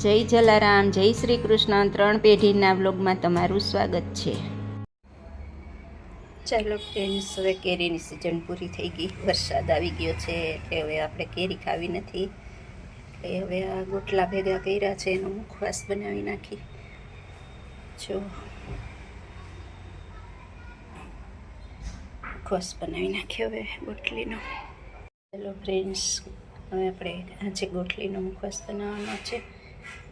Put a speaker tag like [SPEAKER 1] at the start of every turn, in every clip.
[SPEAKER 1] જય જલારામ, જય શ્રી કૃષ્ણ. 3 પેઢીના વ્લોગમાં તમારું સ્વાગત છે. ચાલો ફ્રેન્ડ્સ, હવે કેરીની સિઝન પૂરી થઈ ગઈ, વરસાદ આવી ગયો છે એટલે હવે આપણે કેરી ખાવી નથી. એટલે હવે આ ગોટલા ભેગા કર્યા છે, એનો મુખવાસ બનાવી નાખી. જો મુખવાસ બનાવી નાખ્યો હવે ગોટલીનો. ચાલો ફ્રેન્ડ્સ, હવે આપણે આજે ગોટલીનો મુખવાસ બનાવવાનો છે.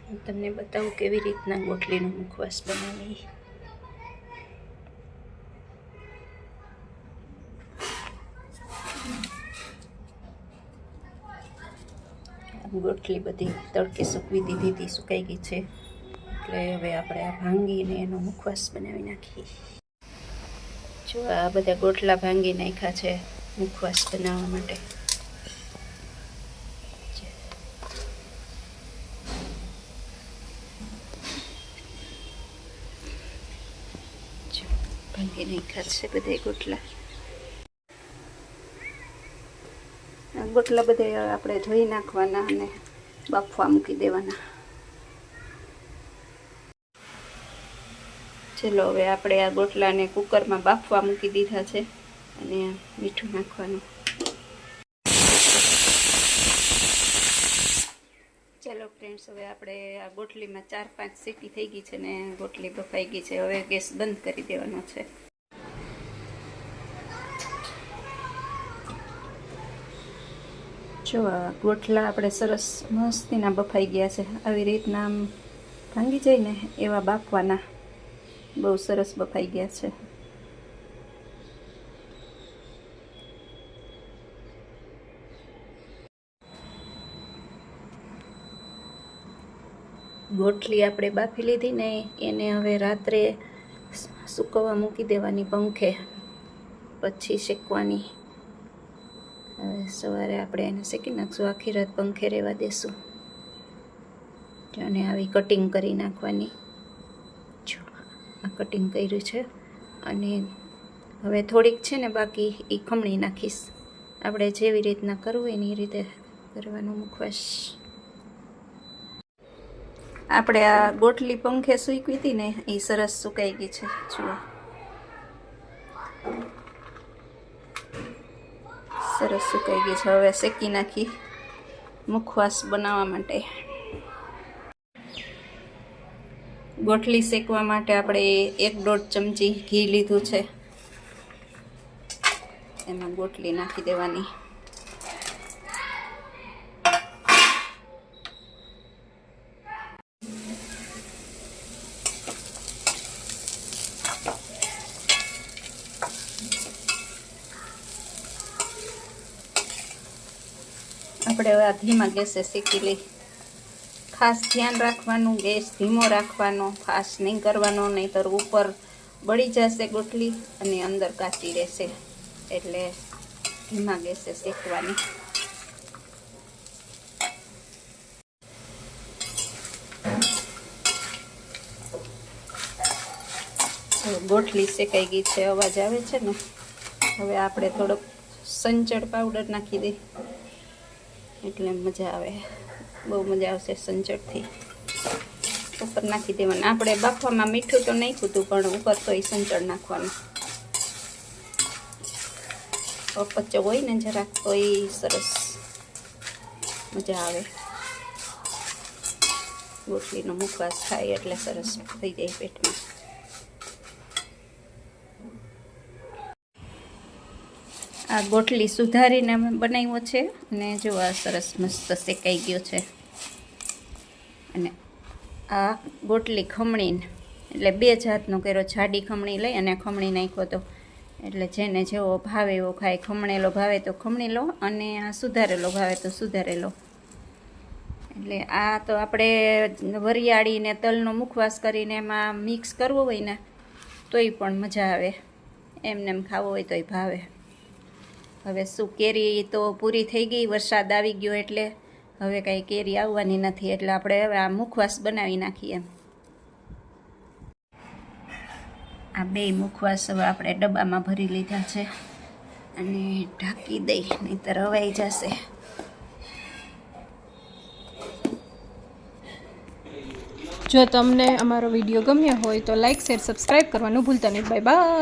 [SPEAKER 1] હું તમને બતાવું કેવી રીતના ગોટલીનો મુખવાસ બનાવી. ગોટલી બધી તડકે સૂકવી દીધી હતી, સુકાઈ ગઈ છે. એટલે હવે આપણે આ ભાંગીને એનો મુખવાસ બનાવી નાખીએ. જો આ બધા ગોટલા ભાંગી નાખ્યા છે મુખવાસ બનાવવા માટે. ભાંગી નાખ્યા છે બધા ગોટલા. ગોટલા બધા આપણે ધોઈ નાખવાના અને બાફવા મૂકી દેવાના. ચલો હવે આપણે આ ગોટલાને કુકરમાં બાફવા મૂકી દીધા છે અને મીઠું નાખવાનું. ચાલો ફ્રેન્ડ્સ, હવે આપણે આ ગોટલીમાં 4-5 સીટી થઈ ગઈ છે ને ગોટલી બફાઈ ગઈ છે. હવે ગેસ બંધ કરી દેવાનો છે. જો આ ગોટલા આપણે સરસ મસ્તીના બફાઈ ગયા છે. આવી રીતના આમ ભાંગી જાય ને એવા બાફવાના. બહુ સરસ બફાઈ ગયા છે. ગોટલી આપણે બાફી લીધી ને એને હવે રાત્રે સૂકવવા મૂકી દેવાની પંખે, પછી શેકવાની. હવે સવારે આપણે એને શેકી નાખશું. આખી રાત પંખે રહેવા દેશું. અને આવી કટિંગ કરી નાખવાની. જો આ કટિંગ કર્યું છે અને હવે થોડીક છે ને બાકી એ ખમણી નાખીશ. આપણે જેવી રીતના કરવું હોય ને એ રીતે કરવાનું મુખવાસ. આપણે આ ગોટલી પંખે સૂકવી હતી ને એ સરસ સુકાઈ ગઈ છે. જુઓ સરસ સુકાઈ ગઈ છે. હવે શેકી નાખી મુખવાસ બનાવવા માટે. ગોટલી શેકવા માટે આપણે 1-1.5 ચમચી ઘી લીધું છે. એમાં ગોટલી નાખી દેવાની. આપણે હવે આ ધીમા ગેસે શેકી લઈ. ખાસ ધ્યાન રાખવાનું, ગેસ ધીમો રાખવાનો, ફાસ્ટ નહીં કરવાનો, નહીંતર ઉપર બળી જશે ગોટલી અને અંદર કાચી રહેશે. એટલે ધીમા ગેસે શેકવાની. ગોટલી શેકાઈ ગઈ છે, અવાજ આવે છે ને. હવે આપણે થોડોક સંચળ પાવડર નાખી દઈ એટલે મજા આવે. બહુ મજા આવશે સંચળથી. ઉપર નાખી દેવાનું. આપણે બાફવામાં મીઠું તો નાખ્યું હતું પણ ઉપર તો એ સંચળ નાખવાનું. અપચો હોય ને જરાક તો એ સરસ મજા આવે. ગોટલીનો મુખવાસ ખાય એટલે સરસ થઈ જાય પેટમાં. આ ગોટલી સુધારીને બનાવ્યો છે અને જો આ સરસ મસ્ત શેકાઈ ગયો છે. અને આ ગોટલી ખમણીને એટલે 2 જાતનો કર્યો. જાડી ખમણી લઈ અને ખમણી નાખ્યો તો. એટલે જેને જેવો ભાવે એવો ખાય. ખમણેલો ભાવે તો ખમણી લો અને આ સુધારેલો ભાવે તો સુધારેલો. એટલે આ તો આપણે વરિયાળીને તલનો મુખવાસ કરીને એમાં મિક્સ કરવો હોય ને તોય પણ મજા આવે. એમને એમ ખાવો હોય તોય ભાવે. હવે શું, કેરી તો પૂરી થઈ ગઈ, વરસાદ આવી ગયો એટલે હવે કાંઈ કેરી આવવાની નથી. એટલે આપણે હવે આ મુખવાસ બનાવી નાખીએ. આ 2 મુખવાસ હવે આપણે ડબ્બામાં ભરી લીધા છે અને ઢાંકી દઈ, નહીંતર હવાઈ જશે.
[SPEAKER 2] જો તમને અમારો વિડીયો ગમ્યો હોય તો લાઇક શેર સબસ્ક્રાઈબ કરવાનું ભૂલતા નહીં. Bye bye.